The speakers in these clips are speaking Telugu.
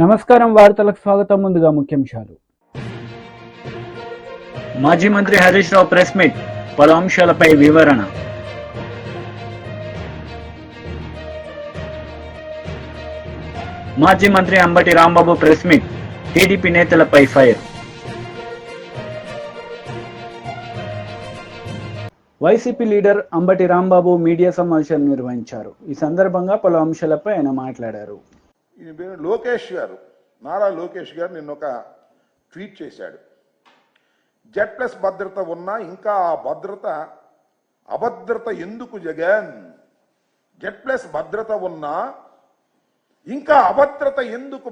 నమస్కారం వార్తలకు స్వాగతం. ముందుగా ముఖ్యాంశాలు. మాజీ మంత్రి హరీష్ రావు ప్రెస్ మీట్, పలు అంశాలపై వివరణ. మాజీ మంత్రి Ambati Rambabu press meet, TDP నేతలపై fire. YCP leader Ambati Rambabu media సమావేశం నిర్వహించారు. ఈ సందర్భంగా పలు అంశాలపై ఆయన మాట్లాడారు. లోకేష్ గారు, నారా లోకేష్ గారు నిన్న ఒక ట్వీట్ చేశాడు. Z+ భద్రత ఉన్నా ఇంకా ఆ అభద్రత ఎందుకు జగన్? Z+ భద్రత ఉన్నా ఇంకా అభద్రత ఎందుకు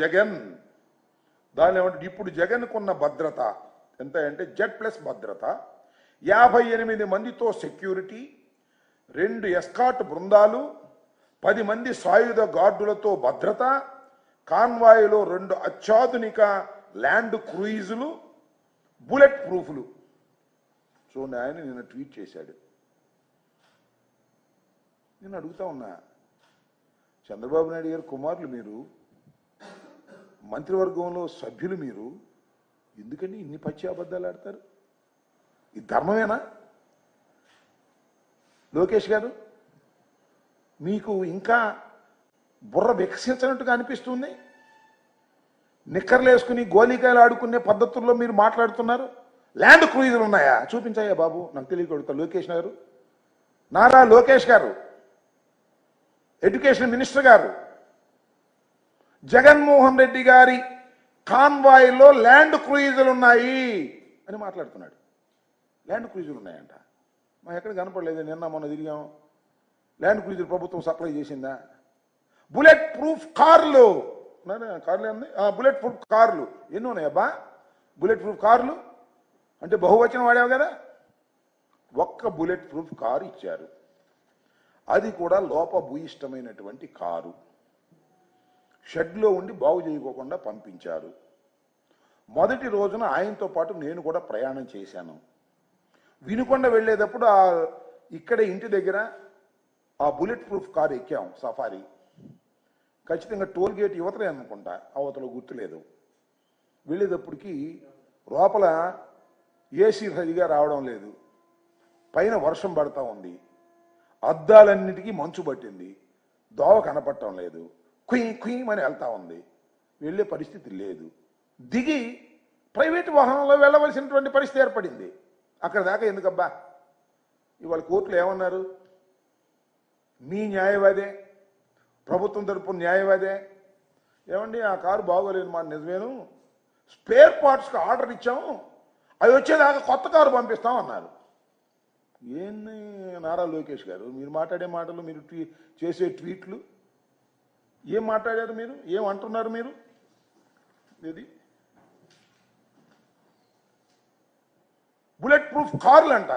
జగన్? దాని ఏమంటే ఇప్పుడు జగన్కున్న భద్రత ఎంత అంటే Z+ భద్రత 58 మందితో సెక్యూరిటీ, 2 ఎస్కాట్ బృందాలు, 10 మంది సాయుధ గార్డులతో భద్రత, కాన్వాయ్లో 2 అత్యాధునిక ల్యాండ్ క్రూయిజులు, బుల్లెట్ ప్రూఫ్లు. చూడండి, ఆయన నిన్న ట్వీట్ చేశాడు. నేను అడుగుతా ఉన్నా, చంద్రబాబు నాయుడు గారు కుమారులు మీరు, మంత్రివర్గంలో సభ్యులు మీరు, ఎందుకని ఇన్ని పచ్చి అబద్ధాలు ఆడతారు? ఇది ధర్మమేనా? లోకేష్ గారు, మీకు ఇంకా బుర్ర వికసించినట్టుగా అనిపిస్తుంది. నిక్కర్లు వేసుకుని గోలీకాయలు ఆడుకునే పద్ధతుల్లో మీరు మాట్లాడుతున్నారు. ల్యాండ్ క్రూయిజులు ఉన్నాయా? చూపించాయా బాబు, నాకు తెలియకూడదు. లోకేష్ గారు, నారా లోకేష్ గారు, ఎడ్యుకేషన్ మినిస్టర్ గారు, జగన్మోహన్ రెడ్డి గారి కాన్వాయ్లో ల్యాండ్ క్రూయిజులు ఉన్నాయి అని మాట్లాడుతున్నాడు. ల్యాండ్ క్రూయిజులు ఉన్నాయంట. మా ఎక్కడ కనపడలేదు. నిన్న మొన్న తిరిగాం. ల్యాండ్ క్రూయిజులు ప్రభుత్వం సప్లై చేసిందా? బుల్లెట్ ప్రూఫ్ కార్లు, కార్లు ఏంది? బుల్లెట్ ప్రూఫ్ కార్లు ఎన్ని ఉన్నాయబ్బా? బుల్లెట్ ప్రూఫ్ కార్లు అంటే బహువచనం వాడావు కదా. ఒక్క బుల్లెట్ ప్రూఫ్ కారు ఇచ్చారు, అది కూడా లోపభూయిష్టమైనటువంటి కారు. షెడ్లో ఉండి బాగు చేయకోకుండా పంపించారు. మొదటి రోజున ఆయనతో పాటు నేను కూడా ప్రయాణం చేశాను. వినుకొండ వెళ్ళేటప్పుడు ఇక్కడ ఇంటి దగ్గర ఆ బుల్లెట్ ప్రూఫ్ కారు ఎక్కాం, సఫారీ. ఖచ్చితంగా టోల్ గేట్ యువతలే అనుకుంటా, అవతల గుర్తులేదు. వెళ్ళేటప్పటికి లోపల ఏసీ సరిగా రావడం లేదు, పైన వర్షం పడతా ఉంది, అద్దాలన్నిటికీ మంచు పట్టింది, దోవ కనపడటం లేదు, కుయ్యమని వెళ్తా ఉంది. వెళ్ళే పరిస్థితి లేదు. దిగి ప్రైవేట్ వాహనంలో వెళ్ళవలసినటువంటి పరిస్థితి ఏర్పడింది. అక్కడ దాకా ఎందుకబ్బా? ఇవాళ కోర్టులు ఏమన్నారు? మీ న్యాయవాదే, ప్రభుత్వం తరపున న్యాయవాదే, ఏమండి ఆ కారు బాగోలేదు మాట నిజమేను, స్పేర్ పార్ట్స్కి ఆర్డర్ ఇచ్చాము, అవి వచ్చేదాకా కొత్త కారు పంపిస్తాం అన్నారు. ఏంది నారా లోకేష్ గారు, మీరు మాట్లాడే మాటలు, మీరు చేసే ట్వీట్లు, ఏం మాట్లాడారు మీరు? ఏం అంటున్నారు మీరు? ఇది బుల్లెట్ ప్రూఫ్ కార్లు అంట.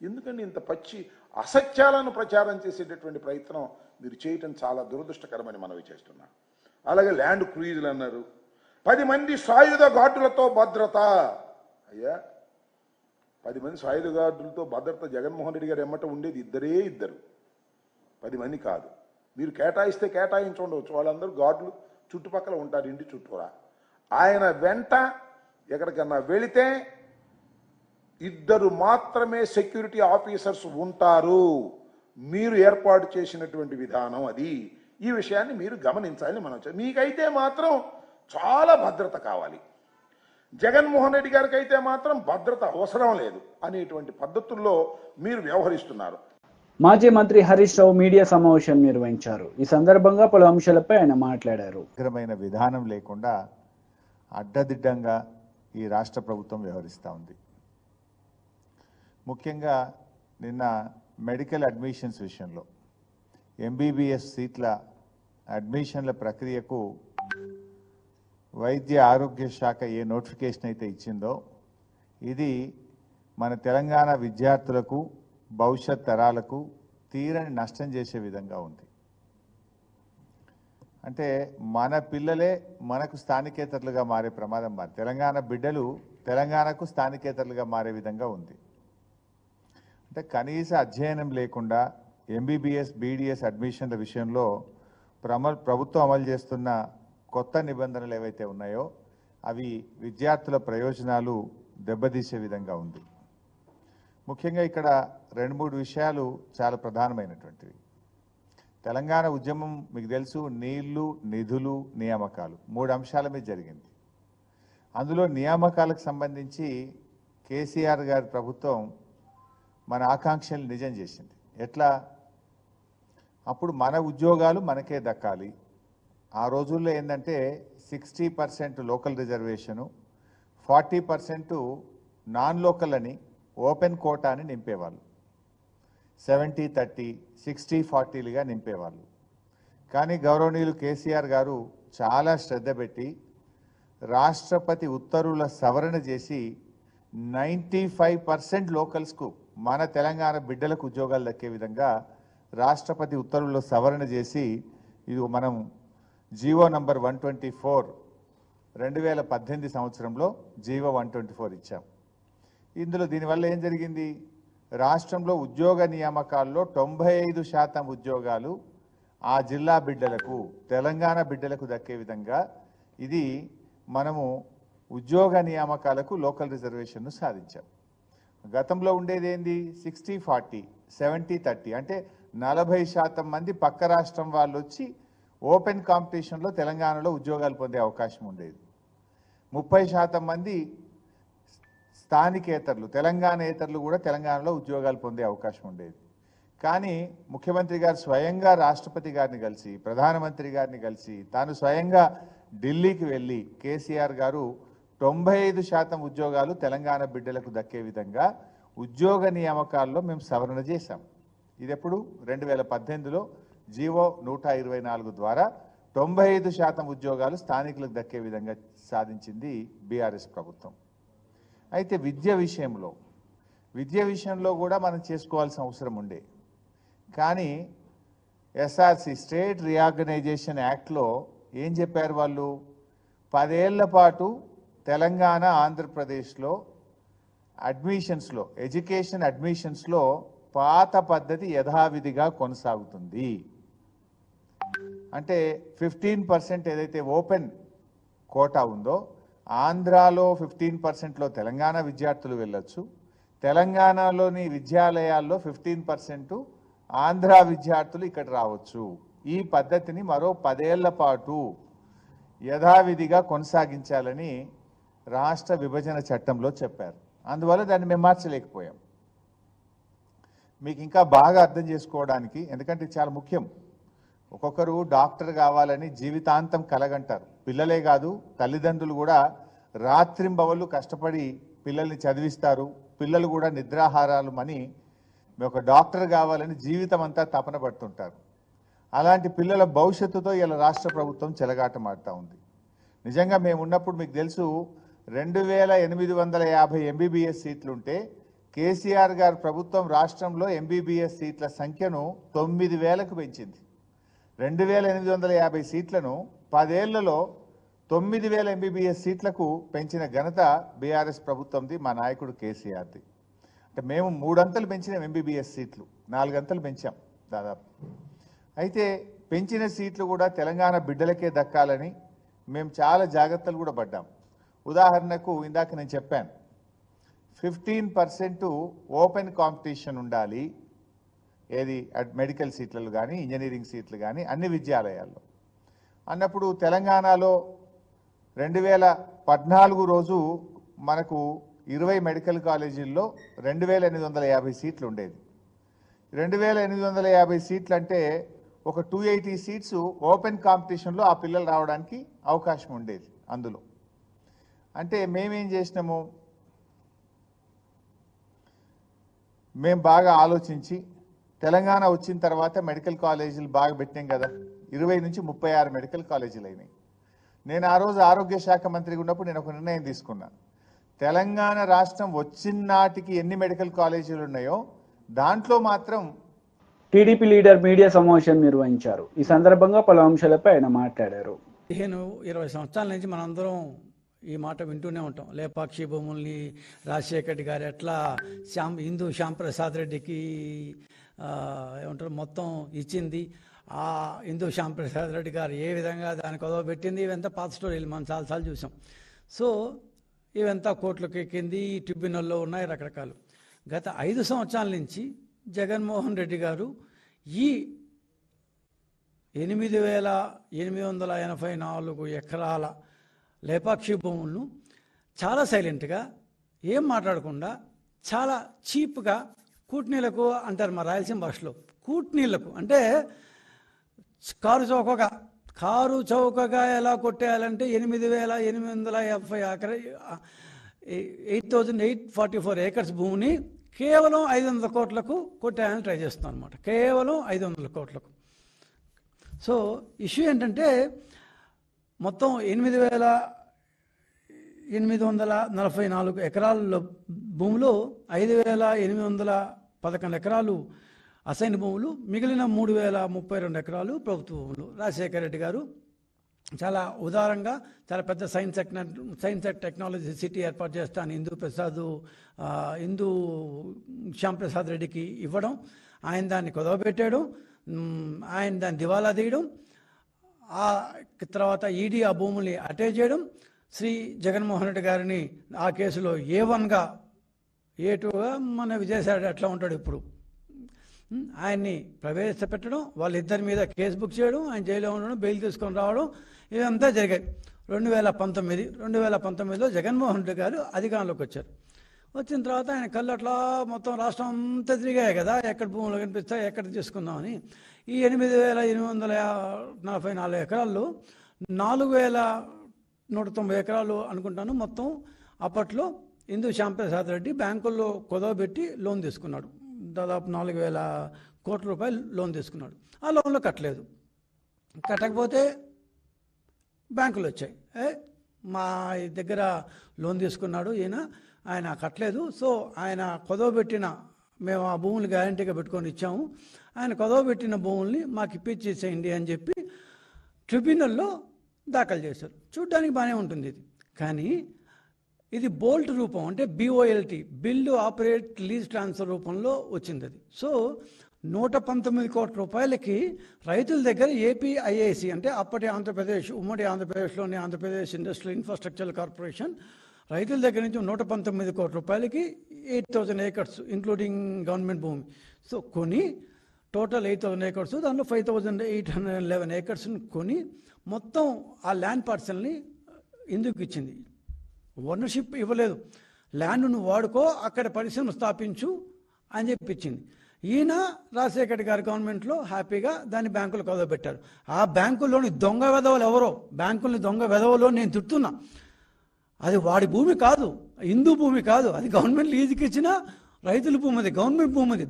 ఎందుకండి ఇంత పచ్చి అసత్యాలను ప్రచారం చేసేటటువంటి ప్రయత్నం మీరు చేయటం చాలా దురదృష్టకరమని మనవి చేస్తున్నా. అలాగే ల్యాండ్ క్రూయిజులు అన్నారు. 10 మంది సాయుధ గార్డులతో భద్రత. అయ్యా, 10 మంది సాయుధ గార్డులతో భద్రత జగన్మోహన్ రెడ్డి గారు ఎమ్మట ఉండేది ఇద్దరు, 10 మంది కాదు. మీరు కేటాయిస్తే కేటాయించుండవచ్చు, వాళ్ళందరూ గార్డులు చుట్టుపక్కల ఉంటారు, ఇంటి చుట్టూరా. ఆయన వెంట ఎక్కడికన్నా వెళితే 2 మాత్రమే సెక్యూరిటీ ఆఫీసర్స్ ఉంటారు. మీరు ఏర్పాటు చేసినటువంటి విధానం అది. ఈ విషయాన్ని మీరు గమనించాలని మనం. మీకైతే మాత్రం చాలా భద్రత కావాలి, జగన్మోహన్ రెడ్డి గారికి అయితే మాత్రం భద్రత అవసరం లేదు అనేటువంటి పద్ధతుల్లో మీరు వ్యవహరిస్తున్నారు. మాజీ మంత్రి హరీష్ రావు మీడియా సమావేశం నిర్వహించారు. ఈ సందర్భంగా పలు అంశాలపై ఆయన మాట్లాడారు. సమగ్రమైన విధానం లేకుండా అడ్డదిడ్డంగా ఈ రాష్ట్ర ప్రభుత్వం వ్యవహరిస్తూ ఉంది. ముఖ్యంగా నిన్న మెడికల్ అడ్మిషన్స్ విషయంలో MBBS సీట్ల అడ్మిషన్ల ప్రక్రియకు వైద్య ఆరోగ్య శాఖ ఏ నోటిఫికేషన్ అయితే ఇచ్చిందో ఇది మన తెలంగాణ విద్యార్థులకు, భవిష్యత్ తరాలకు తీరని నష్టం చేసే విధంగా ఉంది. అంటే మన పిల్లలే మనకు స్థానికేతరులుగా మారే ప్రమాదం, తెలంగాణ బిడ్డలు తెలంగాణకు స్థానికేతరులుగా మారే విధంగా ఉంది. అంటే కనీస అధ్యయనం లేకుండా MBBS BDS అడ్మిషన్ల విషయంలో ప్రభుత్వం అమలు చేస్తున్న కొత్త నిబంధనలు ఏవైతే ఉన్నాయో అవి విద్యార్థుల ప్రయోజనాలు దెబ్బతీసే విధంగా ఉంది. ముఖ్యంగా ఇక్కడ 2-3 విషయాలు చాలా ప్రధానమైనటువంటివి. తెలంగాణ ఉద్యమం మీకు తెలుసు, నీళ్లు, నిధులు, నియామకాలు 3 అంశాల మీద జరిగింది. అందులో నియామకాలకు సంబంధించి కేసీఆర్ గారి ప్రభుత్వం మన ఆకాంక్షలు నిజం చేసింది. ఎట్లా? అప్పుడు మన ఉద్యోగాలు మనకే దక్కాలి. ఆ రోజుల్లో ఏంటంటే 60% లోకల్ రిజర్వేషను, 40% నాన్ లోకల్ అని ఓపెన్ కోటాని నింపేవాళ్ళు. 70-30, 60-40లుగా నింపేవాళ్ళు. కానీ గౌరవనీయులు కేసీఆర్ గారు చాలా శ్రద్ధ పెట్టి రాష్ట్రపతి ఉత్తర్వుల సవరణ చేసి 95% లోకల్స్కు మన తెలంగాణ బిడ్డలకు ఉద్యోగాలు దక్కే విధంగా రాష్ట్రపతి ఉత్తర్వుల్లో సవరణ చేసి ఇది మనం జీవో నంబర్ 124 2018 సంవత్సరంలో జీవో 124 ఇచ్చాం. ఇందులో దీనివల్ల ఏం జరిగింది? రాష్ట్రంలో ఉద్యోగ నియామకాల్లో 95% ఉద్యోగాలు ఆ జిల్లా బిడ్డలకు, తెలంగాణ బిడ్డలకు దక్కే విధంగా ఇది మనము ఉద్యోగ నియామకాలకు లోకల్ రిజర్వేషన్ను సాధించాం. గతంలో ఉండేది ఏంది? 60-40, 70-30, అంటే 40% మంది పక్క రాష్ట్రం వాళ్ళు వచ్చి ఓపెన్ కాంపిటీషన్లో తెలంగాణలో ఉద్యోగాలు పొందే అవకాశం ఉండేది. 30% మంది స్థానికేతరులు, తెలంగాణేతరులు కూడా తెలంగాణలో ఉద్యోగాలు పొందే అవకాశం ఉండేది. కానీ ముఖ్యమంత్రి గారు స్వయంగా రాష్ట్రపతి గారిని కలిసి, ప్రధానమంత్రి గారిని కలిసి, తాను స్వయంగా ఢిల్లీకి వెళ్ళి కేసీఆర్ గారు 95% ఉద్యోగాలు తెలంగాణ బిడ్డలకు దక్కే విధంగా ఉద్యోగ నియామకాల్లో మేము సవరణ చేశాం. ఇది ఎప్పుడు? 2018లో జీవో 124 ద్వారా 95% ఉద్యోగాలు స్థానికులకు దక్కే విధంగా సాధించింది బీఆర్ఎస్ ప్రభుత్వం. అయితే విద్య విషయంలో కూడా మనం చేసుకోవాల్సిన అవసరం ఉండే. కానీ ఎస్ఆర్సి స్టేట్ రీఆర్గనైజేషన్ యాక్ట్లో ఏం చెప్పారు వాళ్ళు? 10 ఏళ్ల పాటు తెలంగాణ, ఆంధ్రప్రదేశ్లో అడ్మిషన్స్లో, ఎడ్యుకేషన్ అడ్మిషన్స్లో పాత పద్ధతి యథావిధిగా కొనసాగుతుంది. అంటే 15% ఏదైతే ఓపెన్ కోటా ఉందో ఆంధ్రాలో 15%లో తెలంగాణ విద్యార్థులు వెళ్ళొచ్చు, తెలంగాణలోని విద్యాలయాల్లో 15% ఆంధ్ర విద్యార్థులు ఇక్కడ రావచ్చు. ఈ పద్ధతిని మరో 10 ఏళ్ల పాటు యథావిధిగా కొనసాగించాలని రాష్ట్ర విభజన చట్టంలో చెప్పారు. అందువల్ల దాన్ని మేము మార్చలేకపోయాం. మీకు ఇంకా బాగా అర్థం చేసుకోవడానికి, ఎందుకంటే చాలా ముఖ్యం, ఒక్కొక్కరు డాక్టర్ కావాలని జీవితాంతం కలగంటారు. పిల్లలే కాదు, తల్లిదండ్రులు కూడా రాత్రింబవళ్ళు కష్టపడి పిల్లల్ని చదివిస్తారు. పిల్లలు కూడా నిద్రాహారాలు మని ఒక డాక్టర్ కావాలని జీవితం అంతా తపన పడుతుంటారు. అలాంటి పిల్లల భవిష్యత్తుతో ఇలా రాష్ట్ర ప్రభుత్వం చెలగాటమాడుతూ ఉంది. నిజంగా మేము ఉన్నప్పుడు మీకు తెలుసు 2850 ఎంబీబీఎస్ సీట్లుంటే కేసీఆర్ గారి ప్రభుత్వం రాష్ట్రంలో ఎంబీబీఎస్ సీట్ల సంఖ్యను 9000కు పెంచింది. 2850 సీట్లను 10 ఏళ్లలో 9000 ఎంబీబీఎస్ సీట్లకు పెంచిన ఘనత బీఆర్ఎస్ ప్రభుత్వంది, మా నాయకుడు కేసీఆర్ది. అంటే మేము 3 అంతలు పెంచిన ఎంబీబీఎస్ సీట్లు 4 అంతలు పెంచాం దాదాపు. అయితే పెంచిన సీట్లు కూడా తెలంగాణ బిడ్డలకే దక్కాలని మేము చాలా జాగ్రత్తలు కూడా పడ్డాం. ఉదాహరణకు ఇందాక నేను చెప్పాను, 15% ఓపెన్ కాంపిటీషన్ ఉండాలి. ఏది? మెడికల్ సీట్లలో కానీ, ఇంజనీరింగ్ సీట్లు కానీ అన్ని విద్యాలయాల్లో. అన్నప్పుడు తెలంగాణలో 2014 రోజు మనకు 20 మెడికల్ కాలేజీల్లో 2850 సీట్లు ఉండేది. 2850 సీట్లు అంటే ఒక 280 సీట్స్ ఓపెన్ కాంపిటీషన్లో ఆ పిల్లలు రావడానికి అవకాశం ఉండేది. అందులో అంటే మేమేం చేసినాము, మేము బాగా ఆలోచించి తెలంగాణ వచ్చిన తర్వాత మెడికల్ కాలేజీలు బాగా పెట్టాం కదా, 20 నుంచి 36 మెడికల్ కాలేజీలు అయినాయి. నేను ఆ రోజు ఆరోగ్య శాఖ మంత్రిగా ఉన్నప్పుడు నేను ఒక నిర్ణయం తీసుకున్నా. తెలంగాణ రాష్ట్రం వచ్చిన నాటికి ఎన్ని మెడికల్ కాలేజీలు ఉన్నాయో దాంట్లో మాత్రం. టీడీపీ లీడర్ మీడియా సమావేశం నిర్వహించారు. ఈ సందర్భంగా పలు అంశాలపై ఆయన మాట్లాడారు. 15-20 సంవత్సరాల నుంచి మనందరం ఈ మాట వింటూనే ఉంటాం. లేపాక్షి భూముల్ని రాజశేఖర రెడ్డి గారు ఎట్లా శ్యాంప్రసాద్ రెడ్డికి ఏమంటారు మొత్తం ఇచ్చింది. ఆ ఇందు శ్యాంప్రసాద్ రెడ్డి గారు ఏ విధంగా దాన్ని కొదవ పెట్టింది, ఇవంతా పాత స్టోరీలు మనం చాలాసార్లు చూసాం. సో ఇవంతా కోర్టులకు ఎక్కింది, ట్రిబ్యునల్లో ఉన్నాయి రకరకాలు. గత 5 సంవత్సరాల నుంచి జగన్మోహన్ రెడ్డి గారు ఈ 8,884 ఎకరాల లేపాక్షి భూములను చాలా సైలెంట్గా ఏం మాట్లాడకుండా చాలా చీప్గా కూట్నీలకు అంటారు మా రాయలసీమ భాషలో, కూట్నీళ్లకు అంటే కారు చౌకగా ఎలా కొట్టేయాలంటే 8,844 ఏకర్స్ భూమిని కేవలం 500 కోట్లకు కొట్టేయాలని ట్రై చేస్తున్నాం అనమాట. కేవలం 500 కోట్లకు. సో ఇష్యూ ఏంటంటే మొత్తం 8,844 ఎకరాల భూములు 5,811 ఎకరాలు అసైన్ భూములు, మిగిలిన 3,032 ఎకరాలు ప్రభుత్వ భూములు. రాజశేఖర రెడ్డి గారు చాలా ఉదారంగా చాలా పెద్ద సైన్స్ అండ్ టెక్నాలజీ సిటీ ఏర్పాటు చేస్తాను ఇందు శ్యాంప్రసాద్ రెడ్డికి ఇవ్వడం, ఆయన దాన్ని కుదవబెట్టడం, ఆయన దాన్ని దివాలా తీయడం, ఆ తర్వాత ఈడీ ఆ భూముల్ని అటాచ్ చేయడం, శ్రీ జగన్మోహన్ రెడ్డి గారిని ఆ కేసులో A1గా A2గా మన విజయసాయి ఎట్లా ఉంటాడు ఇప్పుడు ఆయన్ని ప్రవేశపెట్టడం, వాళ్ళిద్దరి మీద కేసు బుక్ చేయడం, ఆయన జైల్లో ఉండడం, బెయిల్ తీసుకొని రావడం, ఇవంతా జరిగాయి. 2019లో జగన్మోహన్ రెడ్డి గారు అధికారంలోకి వచ్చారు. వచ్చిన తర్వాత ఆయన కళ్ళు అట్లా మొత్తం రాష్ట్రం అంతా తిరిగాయి కదా, ఎక్కడ భూములు కనిపిస్తాయి, ఎక్కడ తీసుకుందామని. ఈ 8,844 ఎకరాల్లో 4,190 ఎకరాలు అనుకుంటాను మొత్తం అప్పట్లో ఇందు శ్యాంప్రసాద్ రెడ్డి బ్యాంకుల్లో కుదవబెట్టి లోన్ తీసుకున్నాడు. దాదాపు 4,000 కోట్ల రూపాయలు లోన్ తీసుకున్నాడు. ఆ లోన్లో కట్టలేదు. కట్టకపోతే బ్యాంకులు వచ్చాయి, మా దగ్గర లోన్ తీసుకున్నాడు ఆయన కట్టలేదు, సో ఆయన కుదవబెట్టిన మేము ఆ భూములు గ్యారంటీగా పెట్టుకొని ఇచ్చాము, ఆయన కుదవబెట్టిన భూముల్ని మాకు ఇప్పించేసేయండి అని చెప్పి ట్రిబ్యునల్లో దాఖలు చేశారు. చూడ్డానికి బాగానే ఉంటుంది ఇది, కానీ ఇది బోల్ట్ రూపం అంటే BOLT, build operate lease transfer రూపంలో వచ్చింది అది. సో 119 కోట్ల రూపాయలకి రైతుల దగ్గర APIIC అంటే అప్పటి ఆంధ్రప్రదేశ్, ఉమ్మడి ఆంధ్రప్రదేశ్లోని ఆంధ్రప్రదేశ్ ఇండస్ట్రియల్ ఇన్ఫ్రాస్ట్రక్చర్ కార్పొరేషన్ రైతుల దగ్గర నుంచి 119 కోట్ల రూపాయలకి 8,000 ఏకర్స్ ఇంక్లూడింగ్ గవర్నమెంట్ భూమి. సో కొని టోటల్ 8,000 ఏకర్స్, దాంట్లో 5,811 ఏకర్స్ని కొని మొత్తం ఆ ల్యాండ్ పార్సల్ని ఎందుకు ఇచ్చింది. ఓనర్షిప్ ఇవ్వలేదు, ల్యాండ్ నువ్వు వాడుకో, అక్కడ పరిశ్రమ స్థాపించు అని చెప్పించింది. ఈయన రాజశేఖర్ గారి గవర్నమెంట్లో హ్యాపీగా దాన్ని బ్యాంకులు కుదవబెట్టారు. ఆ బ్యాంకుల్లోని దొంగ వెధవలు ఎవరో, బ్యాంకుల్ని దొంగ వెధవలో నేను తిడుతున్నా. అది వాడి భూమి కాదు, హిందూ భూమి కాదు, అది గవర్నమెంట్ లీజుకి ఇచ్చిన రైతుల భూమి, అది గవర్నమెంట్ భూమి. అది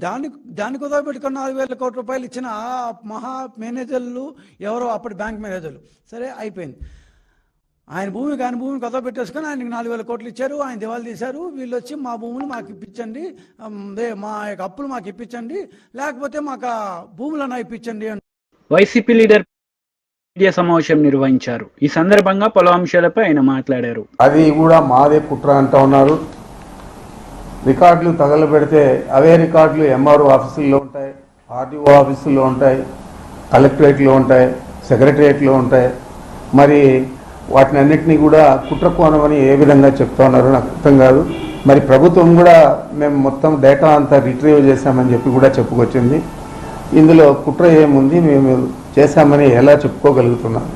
దాన్ని కుదవబెట్టుకున్న 4,000 కోట్ల రూపాయలు ఇచ్చిన ఆ మహా మేనేజర్లు ఎవరో అప్పటి బ్యాంక్ మేనేజర్లు. సరే అయిపోయింది. ఆయన భూమి కాని భూమిని కొత్త పెట్టేసుకొని ఆయనకి 4,000 కోట్లు ఇచ్చారు, ఆయన దివాళా తీశారు. వీళ్ళు వచ్చి మా భూములు మాకు ఇప్పించండి, మా యొక్క అప్పులు మాకు ఇప్పించండి, లేకపోతే మాకు ఆ భూములను ఇప్పించండి అని వైసీపీ లీడర్ మీడియా సమావేశం నిర్వహించారు. ఈ సందర్భంగా పలు అంశాలపై ఆయన మాట్లాడారు. అది కూడా మాదే కుట్ర అంటూ ఉన్నారు. రికార్డులు తగలబెడితే అవే రికార్డులు MRO ఆఫీసుల్లో ఉంటాయి, RDO ఆఫీసుల్లో ఉంటాయి, కలెక్టరేట్లో ఉంటాయి, సెక్రటరియట్లో ఉంటాయి. మరి వాటిని అన్నింటినీ కూడా కుట్ర కోణమని ఏ విధంగా చెప్తా ఉన్నారో నాకు అర్థం కాదు. మరి ప్రభుత్వం కూడా మేము మొత్తం డేటా అంతా రిట్రీవ్ చేశామని చెప్పి కూడా చెప్పుకొచ్చింది. ఇందులో కుట్ర ఏముంది, మేము చేశామని ఎలా చెప్పుకోగలుగుతున్నాం?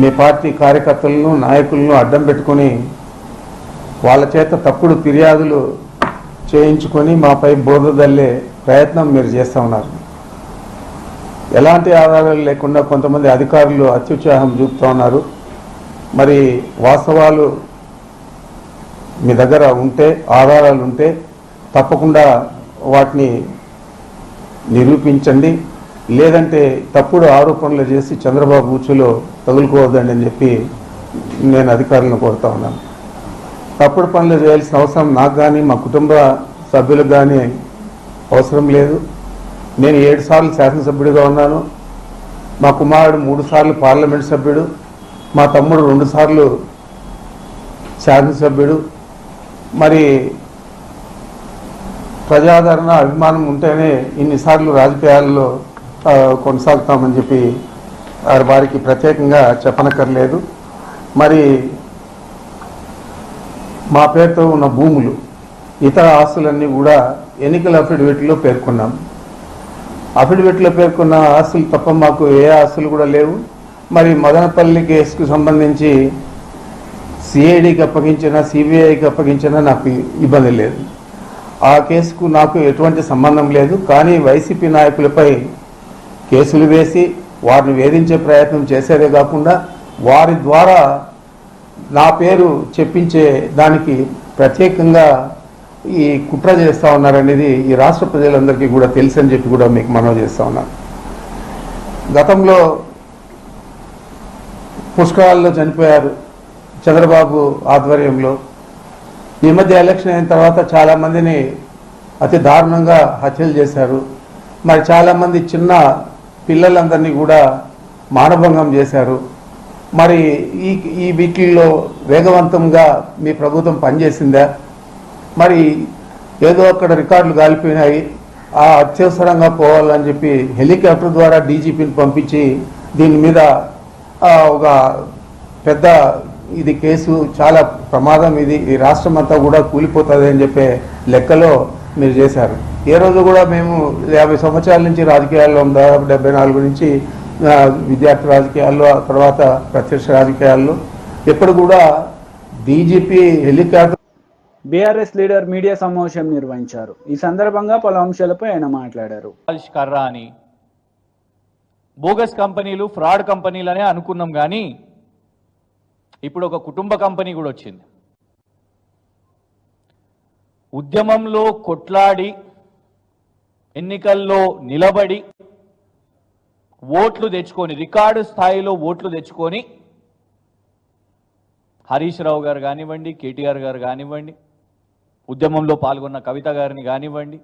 మీ పార్టీ కార్యకర్తలను నాయకులను అడ్డం పెట్టుకొని వాళ్ళ చేత తప్పుడు ఫిర్యాదులు చేయించుకొని మాపై బోధ దల్లే ప్రయత్నం మీరు చేస్తూ ఉన్నారు. ఎలాంటి ఆధారాలు లేకుండా కొంతమంది అధికారులు అత్యుత్సాహం చూపుతూ ఉన్నారు. మరి వాస్తవాలు మీ దగ్గర ఉంటే, ఆధారాలు ఉంటే తప్పకుండా వాటిని నిరూపించండి. లేదంటే తప్పుడు ఆరోపణలు చేసి చంద్రబాబు ఉచ్చులో తగులుకోవద్దండి అని చెప్పి నేను అధికారులను కోరుతా ఉన్నాను. తప్పుడు పనులు చేయాల్సిన అవసరం నాకు కానీ మా కుటుంబ సభ్యులకు కానీ అవసరం లేదు. నేను 7 సార్లు శాసనసభ్యుడిగా ఉన్నాను. మా కుమారుడు 3 సార్లు పార్లమెంట్ సభ్యుడు, మా తమ్ముడు 2 సార్లు శాసనసభ్యుడు. మరి ప్రజాదరణ అభిమానం ఉంటేనే ఇన్నిసార్లు రాజకీయాల్లో కొనసాగుతామని చెప్పి వారికి ప్రత్యేకంగా చెప్పనక్కర్లేదు. మరి మా పేరుతో ఉన్న భూములు, ఇతర ఆస్తులన్నీ కూడా ఎన్నికల అఫిడవిట్లో పేర్కొన్నాం. అఫిడవిట్లో పేర్కొన్న ఆస్తులు తప్ప మాకు ఏ ఆస్తులు కూడా లేవు. మరి మదనపల్లి కేసుకు సంబంధించి సిఐడికి అప్పగించిన, సిబిఐకి అప్పగించిన నాకు ఇబ్బంది లేదు. ఆ కేసుకు నాకు ఎటువంటి సంబంధం లేదు. కానీ వైసీపీ నాయకులపై కేసులు వేసి వారిని వేధించే ప్రయత్నం చేసేదే కాకుండా వారి ద్వారా నా పేరు చెప్పించే దానికి ప్రత్యేకంగా ఈ కుట్ర చేస్తూ ఉన్నారనేది ఈ రాష్ట్ర ప్రజలందరికీ కూడా తెలుసని చెప్పి కూడా మీకు మనవి చేస్తూ ఉన్నాను. గతంలో పుష్కరాల్లో చనిపోయారు చంద్రబాబు ఆధ్వర్యంలో. ఈ మధ్య ఎలక్షన్ అయిన తర్వాత చాలామందిని అతి దారుణంగా హత్యలు చేశారు. మరి చాలామంది చిన్న పిల్లలందరినీ కూడా మానభంగం చేశారు. మరి ఈ వీటిల్లో వేగవంతంగా మీ ప్రభుత్వం పనిచేసిందా? మరి ఏదో అక్కడ రికార్డులు కాలిపోయినాయి, ఆ అత్యవసరంగా పోవాలని చెప్పి హెలికాప్టర్ ద్వారా డీజీపీని పంపించి దీని మీద ఒక పెద్ద ఇది కేసు, చాలా ప్రమాదం, ఇది ఈ రాష్ట్రం అంతా కూడా కూలిపోతుంది అని చెప్పే లెక్కలో మీరు చేశారు. ఏ రోజు కూడా మేము 50 సంవత్సరాల నుంచి రాజకీయాల్లో దాదాపు 74 నుంచి విద్యార్థి రాజకీయాల్లో, ఆ తర్వాత ప్రత్యక్ష రాజకీయాల్లో ఎప్పుడు కూడా DGP helicopter. BRS leader media సమావేశం నిర్వహించారు. ఈ సందర్భంగా పలు అంశాలపై ఆయన మాట్లాడారు. కర్రా అని బోగస్ కంపెనీలు, ఫ్రాడ్ కంపెనీలు అనే అనుకున్నాం, కానీ ఇప్పుడు ఒక కుటుంబ కంపెనీ కూడా వచ్చింది. ఉద్యమంలో కొట్లాడి, ఎన్నికల్లో నిలబడి, ఓట్లు తెచ్చుకొని, రికార్డు స్థాయిలో ఓట్లు తెచ్చుకొని, హరీష్ రావు గారు కానివ్వండి, కేటీఆర్ గారు కానివ్వండి, ఉద్యమంలో పాల్గొన్న కవిత గారిని కానివ్వండి,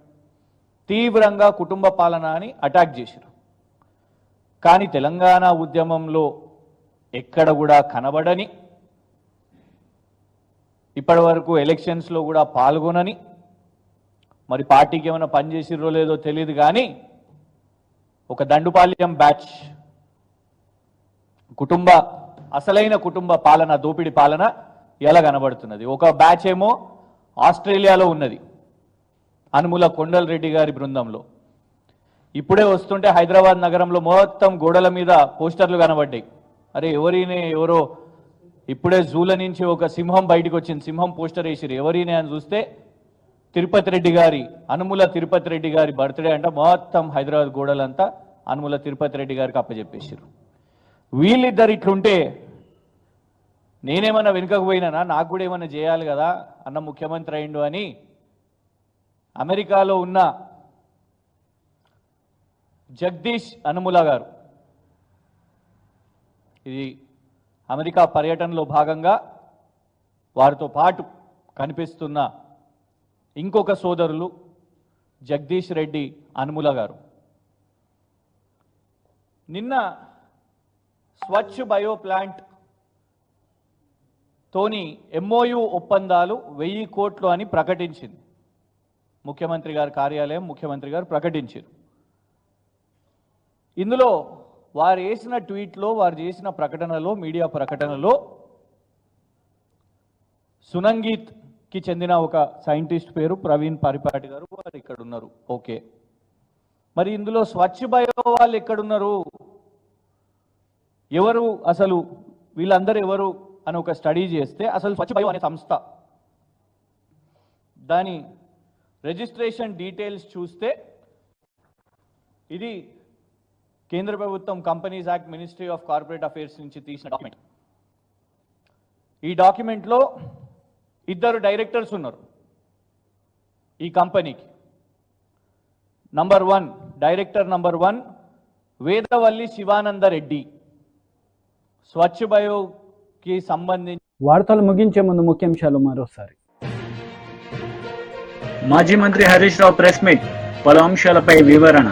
తీవ్రంగా కుటుంబ పాలన అని అటాక్ చేశారు. కానీ తెలంగాణ ఉద్యమంలో ఎక్కడ కూడా కనబడని, ఇప్పటి వరకు ఎలక్షన్స్లో కూడా పాల్గొనని, మరి పార్టీకి ఏమైనా పనిచేసిరో లేదో తెలియదు, కానీ ఒక దండుపాల్యం బ్యాచ్ అసలైన కుటుంబ పాలన, దోపిడి పాలన ఎలా కనబడుతున్నది. ఒక బ్యాచ్ ఏమో ఆస్ట్రేలియాలో ఉన్నది, అనుముల కొండల్ రెడ్డి గారి బృందంలో. ఇప్పుడే వస్తుంటే హైదరాబాద్ నగరంలో మొత్తం గోడల మీద పోస్టర్లు కనబడ్డాయి. అరే ఎవరో ఇప్పుడే జూల నుంచి ఒక సింహం బయటకు వచ్చింది, సింహం పోస్టర్ వేసిరు, ఎవరినే అని చూస్తే తిరుపతి రెడ్డి గారి, అనుముల తిరుపతి రెడ్డి గారి బర్త్డే అంట. మొత్తం హైదరాబాద్ గోడలంతా అనుముల తిరుపతి రెడ్డి గారికి అప్పచెప్పేసారు. వీళ్ళిద్దరు ఇట్లుంటే నేనేమన్నా వెనుకకు పోయినానా, నాకు కూడా ఏమన్నా చేయాలి కదా, అన్న ముఖ్యమంత్రి అయిండు అని అమెరికాలో ఉన్న జగదీష్ అనుముల గారు, ఇది అమెరికా పర్యటనలో భాగంగా వారితో పాటు కనిపిస్తున్న ఇంకొక సోదరులు జగదీష్ రెడ్డి అనుముల గారు నిన్న స్వచ్ఛ బయో ప్లాంట్ తోని ఎంఓయు ఒప్పందాలు 1000 కోట్లు అని ప్రకటించింది ముఖ్యమంత్రి గారి కార్యాలయం. ముఖ్యమంత్రి గారు ప్రకటించారు. ఇందులో వారు వేసిన ట్వీట్లో, వారు చేసిన ప్రకటనలో, మీడియా ప్రకటనలో సునంగీత్కి చెందిన ఒక సైంటిస్ట్ పేరు ప్రవీణ్ పరిపాటి గారు, వారు ఇక్కడ ఉన్నారు. ఓకే, మరి ఇందులో స్వచ్ఛ బయో వాళ్ళు ఎక్కడున్నారు, ఎవరు అసలు, వీళ్ళందరూ ఎవరు అని ఒక స్టడీ చేస్తే అసలు స్వచ్ఛ బయో అనే సంస్థ దాని రిజిస్ట్రేషన్ డీటెయిల్స్ చూస్తే ఇది కేంద్ర ప్రభుత్వం companies act, ministry of corporate affairs నుంచి తీసిన డాక్యుమెంట్. ఈ డాక్యుమెంట్లో 2 డైరెక్టర్స్ ఉన్నారు ఈ కంపెనీకి. Director number 1 Vedavalli Sivananda Reddy. స్వచ్ఛ బయోకి సంబంధించి వార్తలు ముగించే ముందు ముఖ్యాంశాలు మరోసారి. మాజీ మంత్రి హరీష్ రావు ప్రెస్ మీట్, పలు అంశాలపై వివరణ.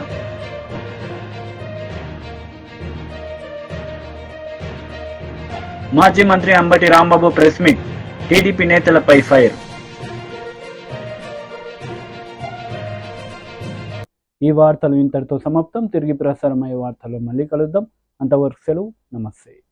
మాజీ మంత్రి Ambati Rambabu press meet, TDP నేతలపై ఫైర్. ఈ వార్తలు ఇంతటితో సమాప్తం. తిరిగి ప్రసారమయ్యే వార్తల్లో మళ్ళీ కలుద్దాం. అంతవరకు సెలవు. నమస్తే.